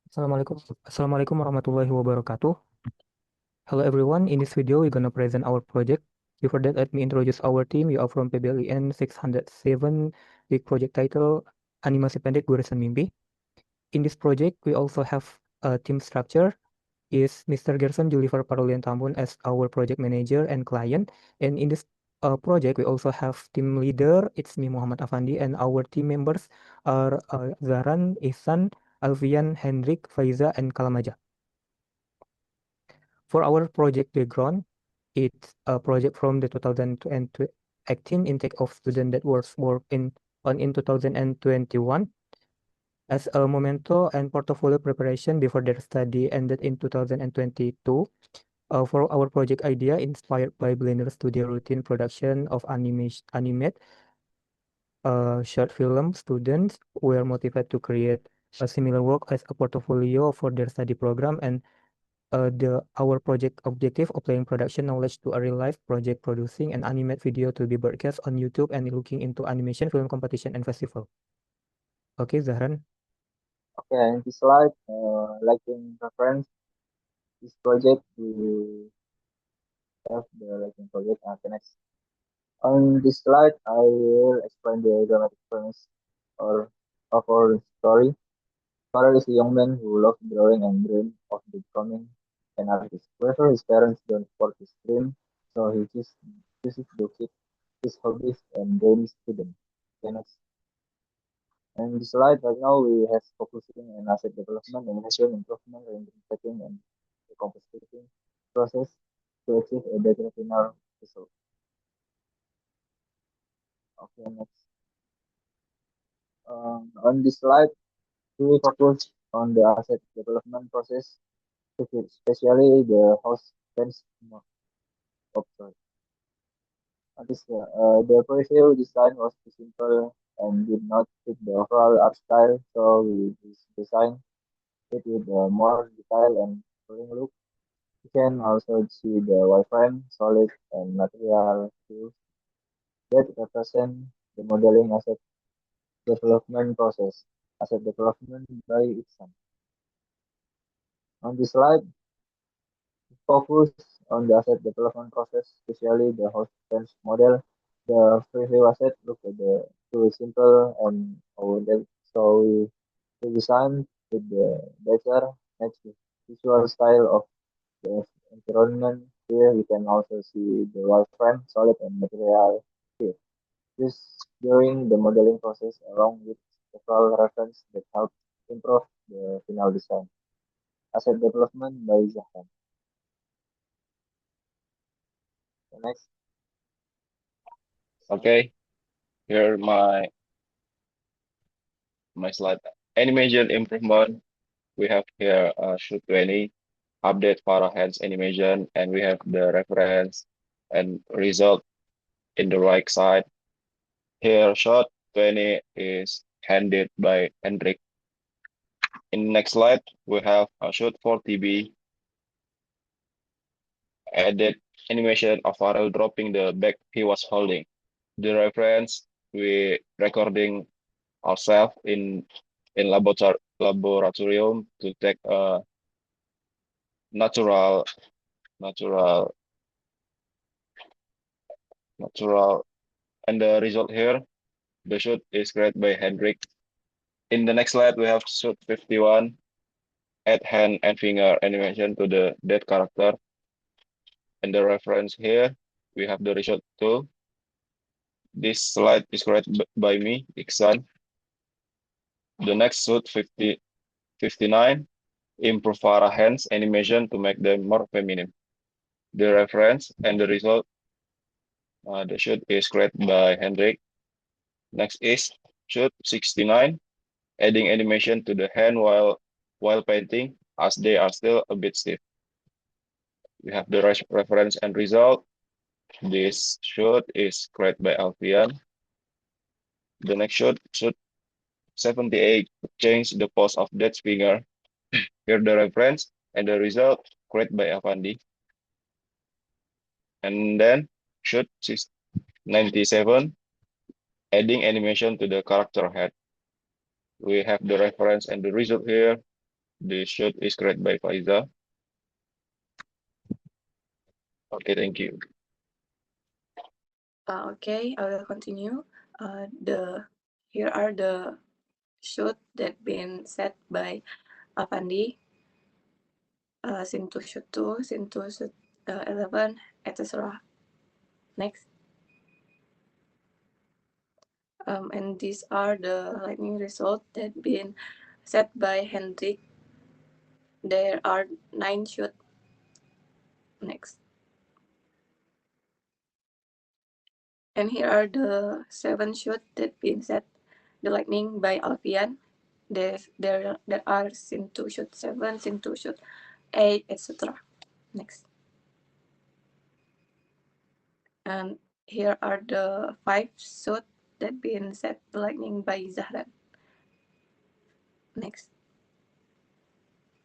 Assalamualaikum, Assalamualaikum warahmatullahi wabarakatuh. Hello everyone, in this video we're gonna present our project. Before that, let me introduce our team. We are from PBLIN 607 with project title Animasi Pendek Goresan Mimpi. In this project, we also have a team structure is Mr. Gerson Julifer Parolian Tambun as our project manager and client. And in this project, we also have team leader, it's me Muhammad Afandi, and our team members are Zahran, Ihsan, Alfian, Hendrik, Faiza, and Kalamaja. For our project background, it's a project from the 2018 intake of student that was worked in 2021 as a memento and portfolio preparation before their study ended in 2022. For our project idea, inspired by Blender Studio routine production of animate short film, students were motivated to create a similar work as a portfolio for their study program and our project objective applying production knowledge to a real life project producing an animate video to be broadcast on YouTube and looking into animation film competition and festival. Okay, Zahran. Okay, in this slide, like in reference, this project we have the lighting project. Okay, next. On this slide, I will explain the dramatic premise or of our story. Farrell is a young man who loves drawing and dreams of becoming an artist. However, his parents don't support his dream, so he chooses to keep his hobbies and dreams hidden. Okay, next. And this slide right now we have focusing on asset development, innovation, improvement, reinventing, and the compositing process to achieve a better final result. Okay, next. On this slide, we focus on the asset development process, especially the host fence of the previous design was too simple and did not fit the overall art style, so we designed it with a more detailed and clean look. You can also see the wireframe, solid, and material tools that represent the modeling asset development process. Asset development by Ixan. On this slide, focus on the asset development process, especially the host fence model. The preview asset look at the too simple and overlaid, so we designed with the better match visual style of the environment. Here we can also see the wireframe, solid and material here. This during the modeling process along with several reference that help improve the final design. Asset development by Zahran. The next. Okay, here my slide. Animation improvement. We have here shoot 20, update Farah hands animation, and we have the reference and result in the right side. Here shot 20 is handed by Hendrik. In next slide, we have a shoot 4TB, added animation of Farrell dropping the bag he was holding. The reference we recording ourselves in laboratorium to take a natural natural natural and the result here the shoot is created by Hendrik. In the next slide we have shoot 51, add hand and finger animation to the dead character, and the reference here we have the result too. This slide is created by me, Iksan. The next shoot 59, improve Farah hands animation to make them more feminine. The reference and the result, the shoot is created by Hendrik. Next is shoot 69, adding animation to the hand while painting as they are still a bit stiff. We have the reference and result. This shoot is created by Alfian. The next shoot 78, change the pose of that finger. Here the reference and the result created by Avandi. And then shoot 97, adding animation to the character head. We have the reference and the result here. The shoot is created by Faiza. Okay, thank you. Okay, I will continue. Here are the shoot that been set by Avandi. Scene 2 shoot 2, scene 2 shoot 11, etc. Next. And these are the lightning results that been set by Hendrik. There are 9 shoot. Next. And here are the 7 shoot that been set the lightning by Alfian. There are scene 2 shoot 7, scene 2 shoot 8, etc. Next. And here are the 5 shoot that been set the lightning by Zahran. Next.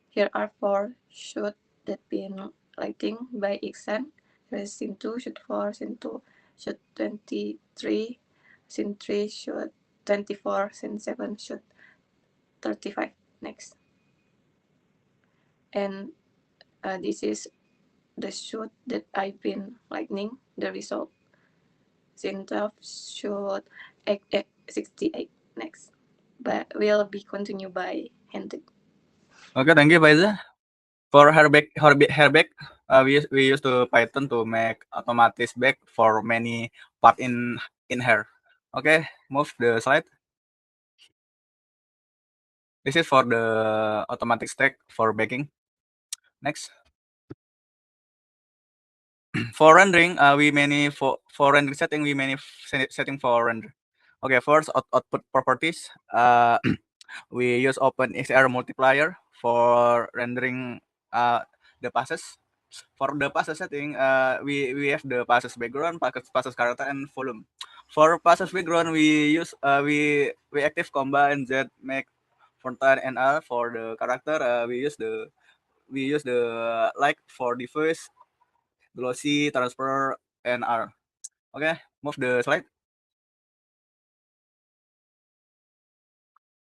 Here are 4 shoot that been lighting by Iksan. Here is scene 2 shoot 4, scene 2 shoot 23, scene 3 shoot 24, scene 7 shoot 35. Next. And this is the shoot that I've been lightning, the result. Scene 12 shoot 68. Next. But will be continued by Hendrik. Okay, thank you, Faiza. For hairback, we use to Python to make automatic back for many part in hair. Okay, move the slide. This is for the automatic stack for baking. Next. For rendering, we many for rendering setting we many setting for render. Okay, first output properties. We use OpenXR multiplier for rendering the passes. For the passes setting, we have the passes background, passes character, and volume. For passes background, we use we active combine Z make frontline and R. For the character, we use the like for device, glossy, transfer, and R. Okay, move the slide.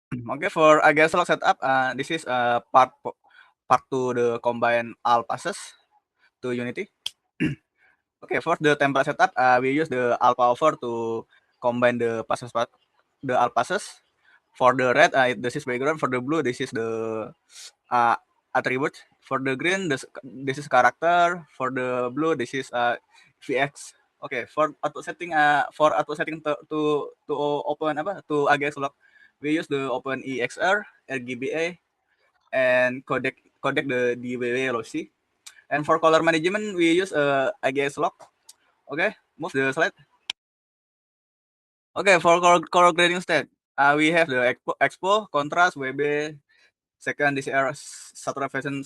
Okay, for Agaslog setup, this is part to the combine all passes to Unity. Okay, for the template setup, we use the alpha over to combine the passes, the all passes. For the red, this is background. For the blue, this is the attribute. For the green, this is character. For the blue, this is VX. Okay, for auto setting, to open to Agaslog, we use the Open EXR, RGBA, and codec the DWW lossy. And for color management, we use Agaslog. Okay, move the slide. Okay, for color grading state, we have the expo, contrast, WB, second DCR, saturation,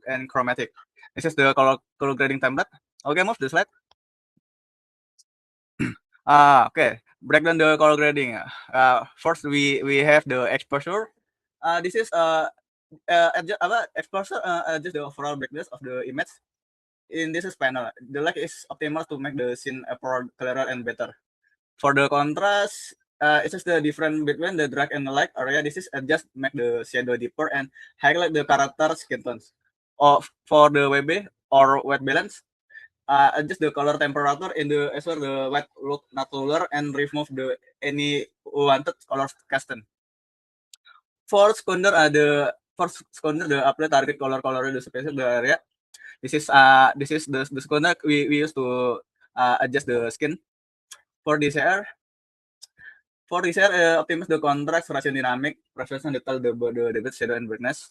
and chromatic. This is the color grading template. Okay, move the slide. Okay, break down the color grading. First, we have the exposure. This is exposure adjust the overall brightness of the image. In this panel, the light is optimal to make the scene appear clearer and better. For the contrast, it's just the difference between the dark and the light area. This is just make the shadow deeper and highlight the character skin tones. For the WB or white balance, adjust the color temperature in the ensure the white look natural and remove the any wanted color custom. For seconder, the apply target color in the space of the area. This is the seconder we use to adjust the skin. For DCR, optimize the contrast, saturation dynamic, preference detail, the depth, shadow, and brightness.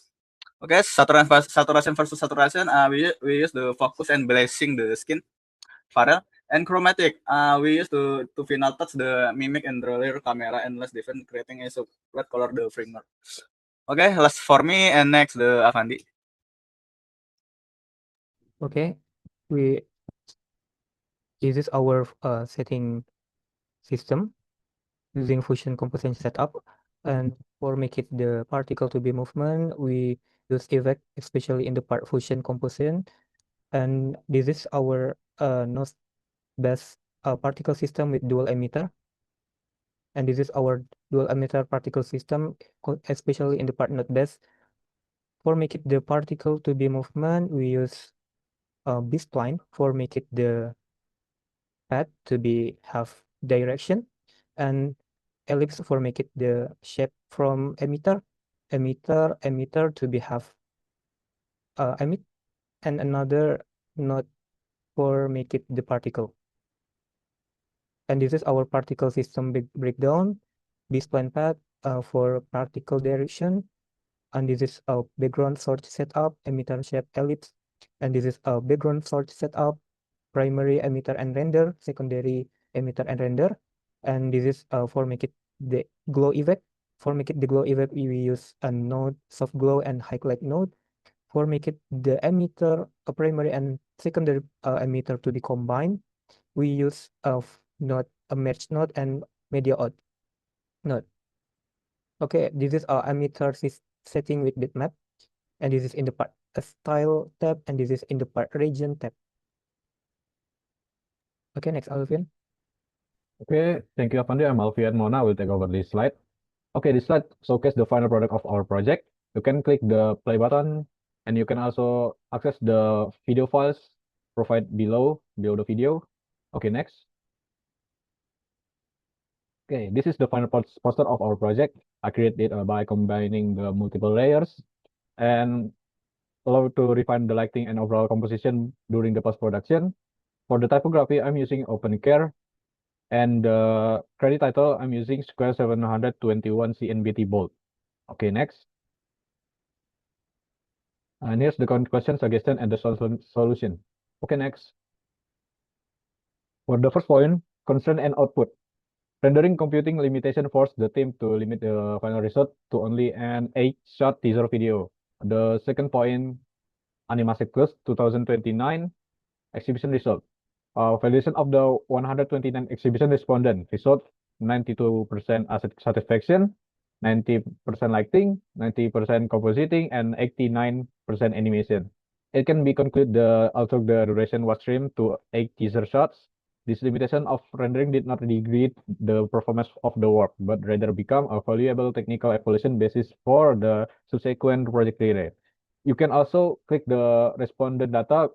Okay, saturation versus saturation, we use the focus and blazing the skin. Farrell and chromatic, we use to final touch the mimic and roller camera and less different, creating a red color the framework. Okay, last for me and next the Avandi. Okay, this is our setting system using Fusion composition setup. And for make it the particle to be movement, we use effect, especially in the part Fusion composition. And this is our node best particle system with dual emitter. And this is our dual emitter particle system, especially in the part node best. For make it the particle to be movement, we use B-spline. For make it the path to be have direction, and ellipse for make it the shape from emitter to be have emit, and another node for make it the particle. And this is our particle system breakdown. B-spline path for particle direction, and this is a background source setup, emitter shape ellipse, and this is a background source setup, primary emitter and render, secondary emitter and render, and this is for make it the glow effect. For make it the glow effect, we use a node soft glow and highlight node. For make it the emitter, a primary and secondary emitter to be combined, we use node, a merge node and media out node. Okay, this is our emitter setting with bitmap, and this is in the part style tab, and this is in the part region tab. Okay, next, Alvin. Okay, thank you, Avandi. I'm Alfian Mona. I will take over this slide. Okay, this slide showcases the final product of our project. You can click the play button, and you can also access the video files provided below the video. Okay, next. Okay, this is the final poster of our project. I created by combining the multiple layers and allow to refine the lighting and overall composition during the post-production. For the typography, I'm using OpenCare, and the credit title, I'm using Square 721 CNBT Bold. Okay, next. And here's the question, suggestion, and the solution. Okay, next. For the first point, constraint and output. Rendering computing limitation forced the team to limit the final result to only an 8-shot teaser video. The second point, Animastic Plus 2029 exhibition result. Validation of the 129 exhibition respondent result, 92% asset satisfaction, 90% lighting, 90% compositing, and 89% animation. It can be concluded also the duration was trimmed to 8 teaser shots. This limitation of rendering did not degrade the performance of the work, but rather become a valuable technical evaluation basis for the subsequent project relay. You can also click the respondent data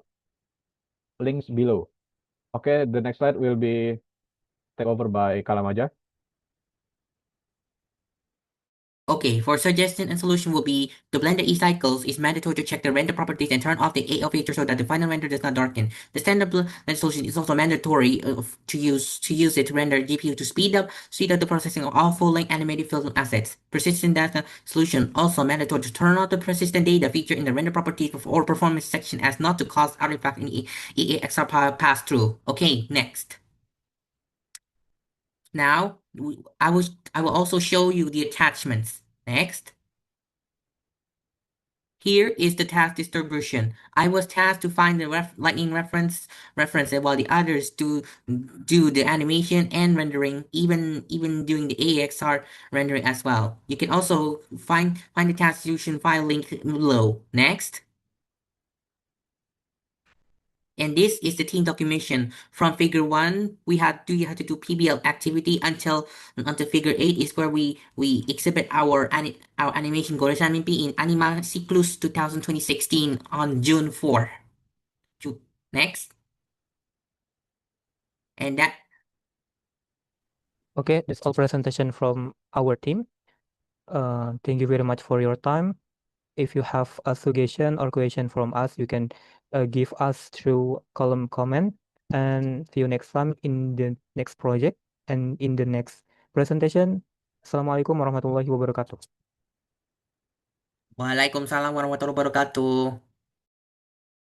links below. Okay, the next slide will be taken over by Kalamaja. Okay, for suggestion and solution will be the Blender eCycles is mandatory to check the render properties and turn off the AO feature so that the final render does not darken. The standard Blender solution is also mandatory to use it to render GPU to speed up the processing of all full-length animated film assets. Persistent data solution also mandatory to turn off the persistent data feature in the render properties or performance section as not to cause artifact in EAXR pass-through. Okay, next. Now, I will also show you the attachments. Next. Here is the task distribution. I was tasked to find the lightning reference, while the others do the animation and rendering, even doing the AXR rendering as well. You can also find the task solution file link below. Next. And this is the team documentation. From figure 1, you have to do PBL activity until figure 8 is where we exhibit our animation Goresan Mimpi in Anima Cyclus 2016 on June 4. Next. And that. Okay, that's all presentation from our team. Thank you very much for your time. If you have a suggestion or question from us, you can give us through column comment. And see you next time in the next project and in the next presentation. Assalamualaikum warahmatullahi wabarakatuh. Waalaikumsalam warahmatullahi wabarakatuh.